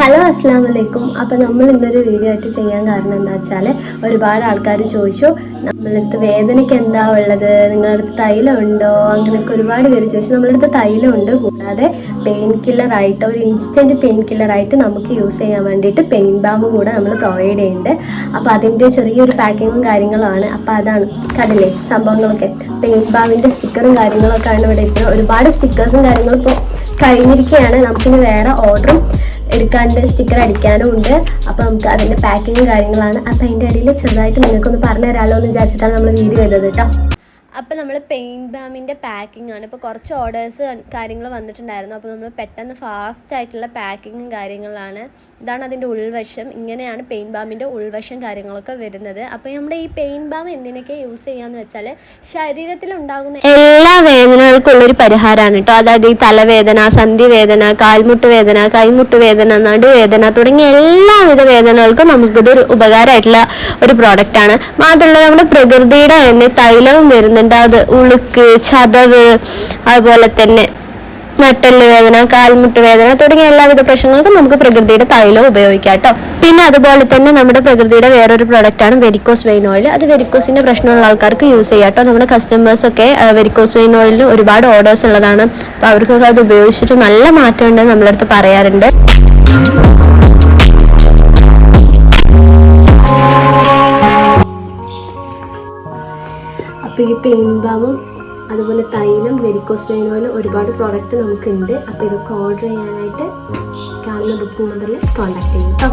Hello അസ്സാം വലൈക്കും. അപ്പോൾ നമ്മൾ ഇന്നൊരു വീഡിയോ ആയിട്ട് ചെയ്യാൻ കാരണം എന്താ വെച്ചാൽ ഒരുപാട് ആൾക്കാർ ചോദിച്ചു നമ്മളടുത്ത് വേദനയ്ക്ക് എന്താ ഉള്ളത്, നിങ്ങളുടെ അടുത്ത് തൈലം ഉണ്ടോ, അങ്ങനെയൊക്കെ ഒരുപാട് പേര് ചോദിച്ചു. നമ്മുടെ അടുത്ത് തൈലം ഉണ്ട്, കൂടാതെ പെയിൻ കില്ലറായിട്ട് ഒരു ഇൻസ്റ്റൻറ്റ് പെയിൻ കില്ലറായിട്ട് നമുക്ക് യൂസ് ചെയ്യാൻ വേണ്ടിയിട്ട് പെയിൻ ബാം കൂടെ നമ്മൾ പ്രൊവൈഡ് ചെയ്യുന്നുണ്ട്. അപ്പോൾ അതിൻ്റെ ചെറിയൊരു പാക്കിങ്ങും കാര്യങ്ങളാണ്. അപ്പോൾ അതാണ് കണ്ടില്ലേ സംഭവങ്ങളൊക്കെ. പെയിൻ ബാമിൻ്റെ സ്റ്റിക്കറും കാര്യങ്ങളൊക്കെ ആണ് ഇവിടെ ഇരിക്കുന്നത്. ഒരുപാട് സ്റ്റിക്കേഴ്സും കാര്യങ്ങളും ഇപ്പോൾ കഴിഞ്ഞിരിക്കുകയാണ്. നമുക്കിനി വേറെ ഓർഡറും എടുക്കാണ്ട് സ്റ്റിക്കർ അടിക്കാനും ഉണ്ട്. അപ്പോൾ നമുക്ക് അതിൻ്റെ പാക്കിങ്ങും കാര്യങ്ങളാണ്. അപ്പോൾ അതിൻ്റെ ഇടയിൽ ചെറുതായിട്ട് നിങ്ങൾക്കൊന്ന് പറഞ്ഞു തരാമല്ലോ എന്ന് വിചാരിച്ചിട്ടാണ് നമ്മൾ വീഡിയോ ചെയ്തത് കേട്ടോ. അപ്പോൾ നമ്മൾ പെയിൻ ബാമിൻ്റെ പാക്കിംഗ് ആണ്. ഇപ്പോൾ കുറച്ച് ഓർഡേഴ്സ് കാര്യങ്ങൾ വന്നിട്ടുണ്ടായിരുന്നു. അപ്പോൾ നമ്മൾ പെട്ടെന്ന് ഫാസ്റ്റ് ആയിട്ടുള്ള പാക്കിങ്ങും കാര്യങ്ങളാണ്. ഇതാണ് അതിൻ്റെ ഉൾവശം. ഇങ്ങനെയാണ് പെയിൻ ബാമിൻ്റെ ഉൾവശം കാര്യങ്ങളൊക്കെ വരുന്നത്. അപ്പോൾ നമ്മുടെ ഈ പെയിൻ ബാം എന്തിനൊക്കെ യൂസ് ചെയ്യാന്ന് വെച്ചാൽ ശരീരത്തിലുണ്ടാകുന്ന എല്ലാ വേദനകൾക്കുള്ളൊരു പരിഹാരമാണ് കേട്ടോ. അതായത് ഈ തലവേദന, സന്ധിവേദന, കാൽമുട്ട് വേദന, കൈമുട്ട് വേദന, നടുവേദന തുടങ്ങിയ എല്ലാവിധ വേദനകൾക്കും നമുക്കിതൊരു ഉപകാരമായിട്ടുള്ള ഒരു പ്രോഡക്റ്റാണ്. മാത്രമല്ല നമ്മുടെ പ്രകൃതിയുടെ തന്നെ തൈലവും വരുന്നുണ്ട്. അത് ഉളുക്ക്, ചതവ്, അതുപോലെ തന്നെ നട്ടെല്ല് വേദന, കാൽമുട്ട് വേദന തുടങ്ങിയ എല്ലാവിധ പ്രശ്നങ്ങൾക്കും നമുക്ക് പ്രകൃതിയുടെ തൈലം ഉപയോഗിക്കാം കേട്ടോ. പിന്നെ അതുപോലെ തന്നെ നമ്മുടെ പ്രകൃതിയുടെ വേറൊരു പ്രോഡക്റ്റാണ് വെരിക്കോസ് വെയിൻ ഓയിൽ. അത് വെരിക്കോസിന്റെ പ്രശ്നമുള്ള ആൾക്കാർക്ക് യൂസ് ചെയ്യാം കേട്ടോ. നമ്മുടെ കസ്റ്റമേഴ്സൊക്കെ വെരിക്കോസ് വെയിൻ ഓയിലിന് ഒരുപാട് ഓർഡേഴ്സ് ഉള്ളതാണ്. അപ്പോൾ അവർക്കൊക്കെ അത് ഉപയോഗിച്ചിട്ട് നല്ല മാറ്റം ഉണ്ടെന്ന് നമ്മളടുത്ത് പറയാറുണ്ട്. അപ്പോൾ ഈ പെയിൻ ബാമും അതുപോലെ തൈലം, വെരിക്കോസ് വെയിൻ ഓയിൽ ഒരുപാട് പ്രോഡക്റ്റ് നമുക്കുണ്ട്. അപ്പോൾ ഇതൊക്കെ ഓർഡർ ചെയ്യാനായിട്ട് കാണുന്ന ബുക്കിംഗ് നമ്പറിൽ കോൺടാക്ട് ചെയ്യും കേട്ടോ.